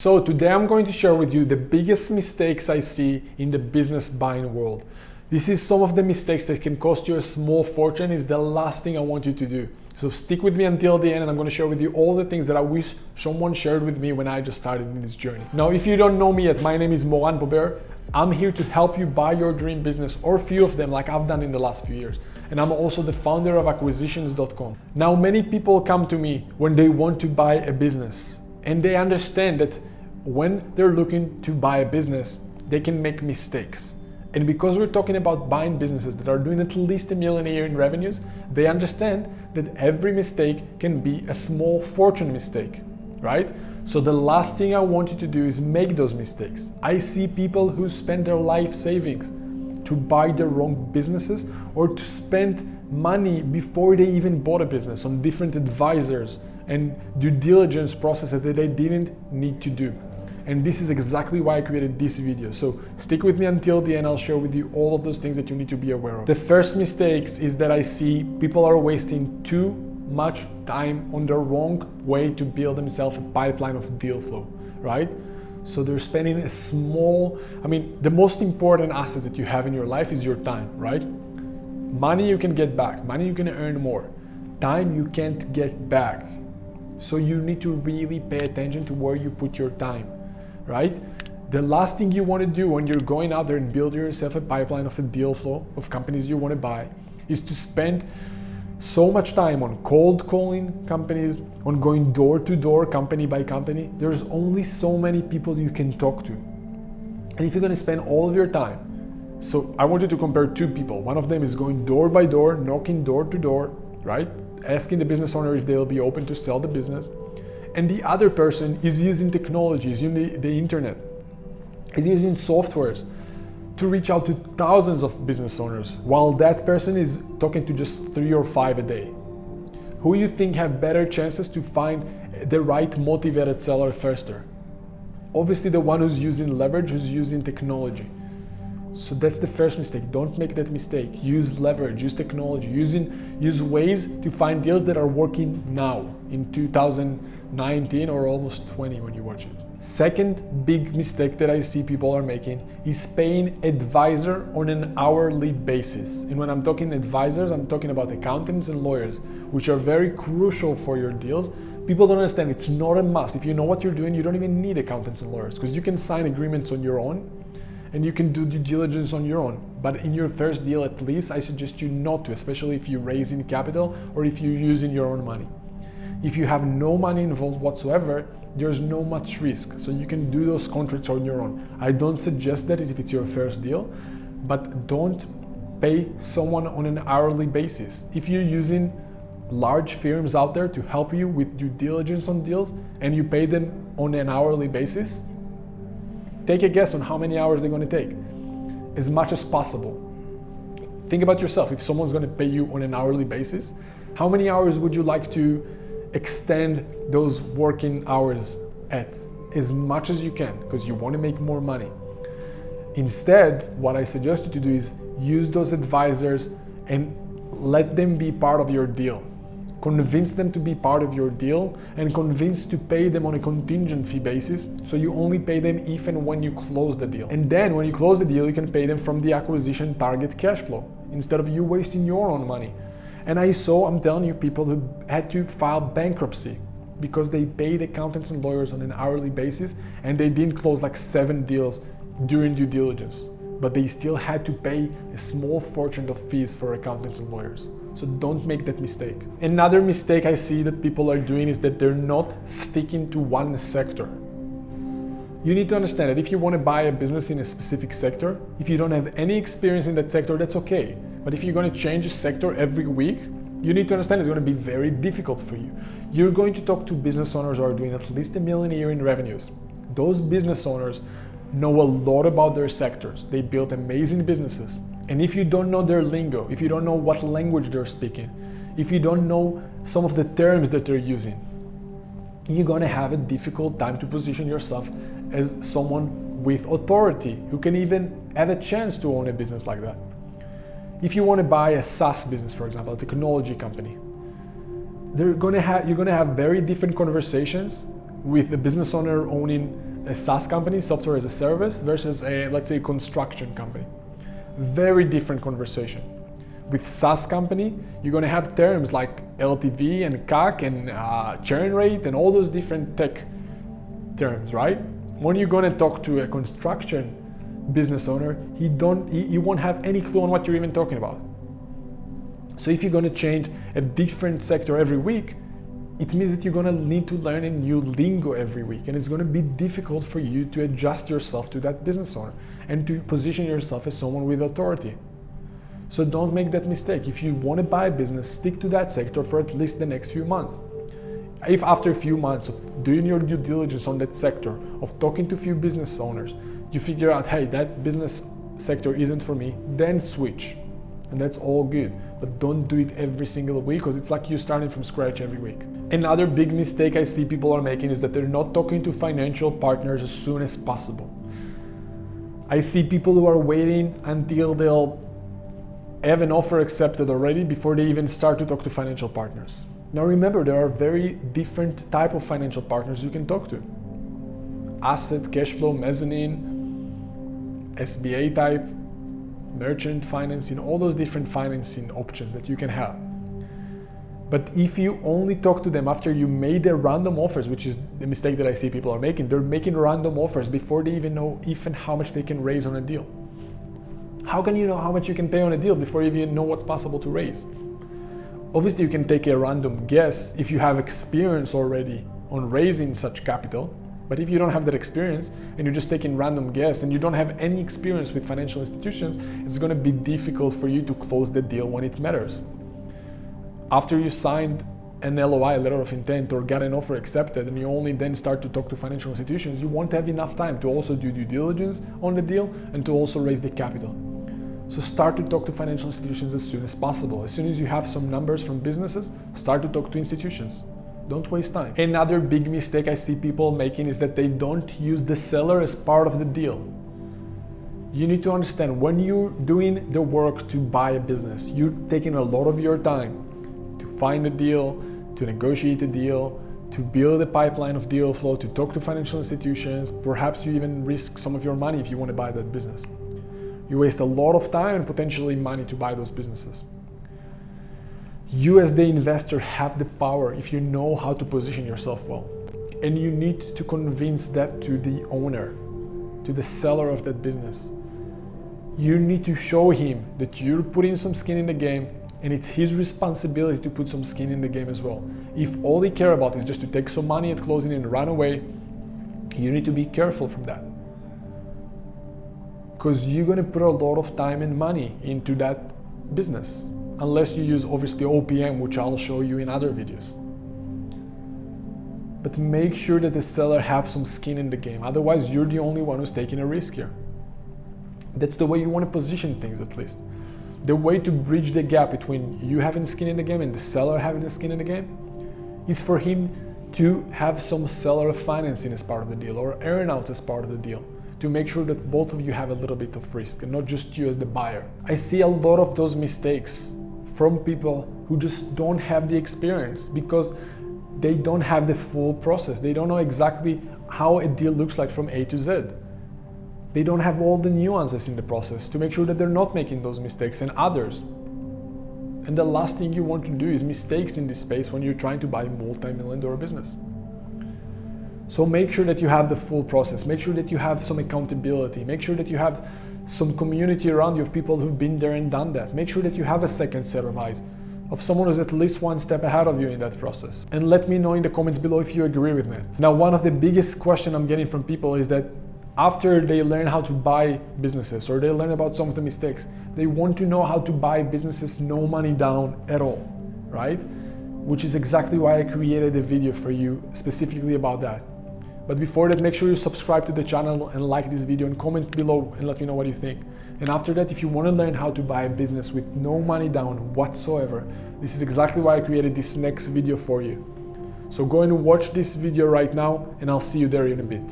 So today I'm going to share with you the biggest mistakes I see in the business buying world. This is some of the mistakes that can cost you a small fortune. Is the last thing I want you to do. So stick with me until the end, and I'm going to share with you all the things that I wish someone shared with me when I just started in this journey. Now, if you don't know me yet, my name is Moran Bober. I'm here to help you buy your dream business, or a few of them like I've done in the last few years. And I'm also the founder of acquisitions.com. Now, many people come to me when they want to buy a business, and they understand that when they're looking to buy a business, they can make mistakes. And because we're talking about buying businesses that are doing at least $1 million a year in revenues, they understand that every mistake can be a small fortune mistake, right? So the last thing I want you to do is make those mistakes. I see people who spend their life savings to buy the wrong businesses, or to spend money before they even bought a business on different advisors and due diligence processes that they didn't need to do. And this is exactly why I created this video. So stick with me until the end. I'll share with you all of those things that you need to be aware of. The first mistake is that I see people are wasting too much time on the wrong way to build themselves a pipeline of deal flow, right? So they're spending the most important asset that you have in your life is your time, right? Money you can get back, money you can earn more. Time you can't get back. So you need to really pay attention to where you put your time, right? The last thing you want to do when you're going out there and build yourself a pipeline of a deal flow of companies you want to buy is to spend so much time on cold calling companies, on going door to door, company by company. There's only so many people you can talk to. And if you're going to spend all of your time, so I want you to compare two people. One of them is going door by door, knocking door to door, right? Asking the business owner if they'll be open to sell the business. And the other person is using technology, is using the internet, is using softwares to reach out to thousands of business owners, while that person is talking to just 3 or 5 a day. Who you think have better chances to find the right motivated seller faster? Obviously the one who's using leverage, who's using technology. So that's the first mistake. Don't make that mistake. Use leverage, use technology, use ways to find deals that are working now in 2019 or almost 20 when you watch it. Second big mistake that I see people are making is paying advisor on an hourly basis. And when I'm talking advisors, I'm talking about accountants and lawyers, which are very crucial for your deals. People don't understand it's not a must. If you know what you're doing, you don't even need accountants and lawyers, because you can sign agreements on your own and you can do due diligence on your own. But in your first deal, at least, I suggest you not to, especially if you're raising capital or if you're using your own money. If you have no money involved whatsoever, there's no much risk. So you can do those contracts on your own. I don't suggest that if it's your first deal, but don't pay someone on an hourly basis. If you're using large firms out there to help you with due diligence on deals and you pay them on an hourly basis, take a guess on how many hours they're going to take. As much as possible. Think about yourself. If someone's going to pay you on an hourly basis, how many hours would you like to extend those working hours at? As much as you can, because you want to make more money. Instead, what I suggest you to do is use those advisors and let them be part of your deal. Convince them to be part of your deal, and convince to pay them on a contingent fee basis, so you only pay them if and when you close the deal. And then when you close the deal, you can pay them from the acquisition target cash flow instead of you wasting your own money. And I'm telling you, people who had to file bankruptcy because they paid accountants and lawyers on an hourly basis and they didn't close like 7 deals during due diligence, but they still had to pay a small fortune of fees for accountants and lawyers. So don't make that mistake. Another mistake I see that people are doing is that they're not sticking to one sector. You need to understand that if you want to buy a business in a specific sector, if you don't have any experience in that sector, that's okay. But if you're going to change a sector every week, you need to understand it's going to be very difficult for you. You're going to talk to business owners who are doing at least $1 million a year in revenues. Those business owners know a lot about their sectors. They built amazing businesses. And if you don't know their lingo, if you don't know what language they're speaking, if you don't know some of the terms that they're using, you're going to have a difficult time to position yourself as someone with authority who can even have a chance to own a business like that. If you want to buy a SaaS business, for example, a technology company, you're going to have very different conversations with a business owner owning a SaaS company, software as a service, versus a, let's say, construction company. Very different conversation. With SaaS company, you're gonna have terms like LTV and CAC and churn rate and all those different tech terms, right? When you're gonna talk to a construction business owner, he won't have any clue on what you're even talking about. So if you're gonna change a different sector every week, it means that you're gonna need to learn a new lingo every week, and it's gonna be difficult for you to adjust yourself to that business owner and to position yourself as someone with authority. So don't make that mistake. If you wanna buy a business, stick to that sector for at least the next few months. If after a few months of doing your due diligence on that sector, of talking to a few business owners, you figure out, hey, that business sector isn't for me, then switch. And that's all good. But don't do it every single week, because it's like you starting from scratch every week. Another big mistake I see people are making is that they're not talking to financial partners as soon as possible. I see people who are waiting until they'll have an offer accepted already before they even start to talk to financial partners. Now remember, there are very different type of financial partners you can talk to. Asset, cash flow, mezzanine, SBA type, merchant financing, all those different financing options that you can have. But if you only talk to them after you made their random offers, which is the mistake that I see people are making, they're making random offers before they even know even how much they can raise on a deal. How can you know how much you can pay on a deal before you even know what's possible to raise? Obviously, you can take a random guess if you have experience already on raising such capital. But if you don't have that experience and you're just taking random guess and you don't have any experience with financial institutions, it's going to be difficult for you to close the deal when it matters. After you signed an LOI, letter of intent, or got an offer accepted, and you only then start to talk to financial institutions, you won't have enough time to also do due diligence on the deal and to also raise the capital. So start to talk to financial institutions as soon as possible. As soon as you have some numbers from businesses, start to talk to institutions. Don't waste time. Another big mistake I see people making is that they don't use the seller as part of the deal. You need to understand, when you're doing the work to buy a business, you're taking a lot of your time to find a deal, to negotiate a deal, to build a pipeline of deal flow, to talk to financial institutions. Perhaps you even risk some of your money if you want to buy that business. You waste a lot of time and potentially money to buy those businesses. You as the investor have the power if you know how to position yourself well. And you need to convince that to the owner, to the seller of that business. You need to show him that you're putting some skin in the game, and it's his responsibility to put some skin in the game as well. If all they care about is just to take some money at closing and run away, you need to be careful from that. Because you're going to put a lot of time and money into that business, unless you use obviously OPM, which I'll show you in other videos. But make sure that the seller has some skin in the game, otherwise you're the only one who's taking a risk here. That's the way you want to position things, at least. The way to bridge the gap between you having skin in the game and the seller having the skin in the game is for him to have some seller financing as part of the deal, or earnouts as part of the deal, to make sure that both of you have a little bit of risk and not just you as the buyer. I see a lot of those mistakes from people who just don't have the experience because they don't have the full process. They don't know exactly how a deal looks like from A to Z. They don't have all the nuances in the process to make sure that they're not making those mistakes and others. And the last thing you want to do is mistakes in this space when you're trying to buy a multi-million-dollar business. So make sure that you have the full process. Make sure that you have some accountability. Make sure that you have some community around you of people who've been there and done that. Make sure that you have a second set of eyes, of someone who's at least one step ahead of you in that process. And let me know in the comments below if you agree with me. Now, one of the biggest questions I'm getting from people is that after they learn how to buy businesses, or they learn about some of the mistakes, they want to know how to buy businesses no money down at all, right? Which is exactly why I created a video for you specifically about that. But before that, make sure you subscribe to the channel and like this video and comment below and let me know what you think. And after that, if you want to learn how to buy a business with no money down whatsoever, this is exactly why I created this next video for you. So go and watch this video right now, and I'll see you there in a bit.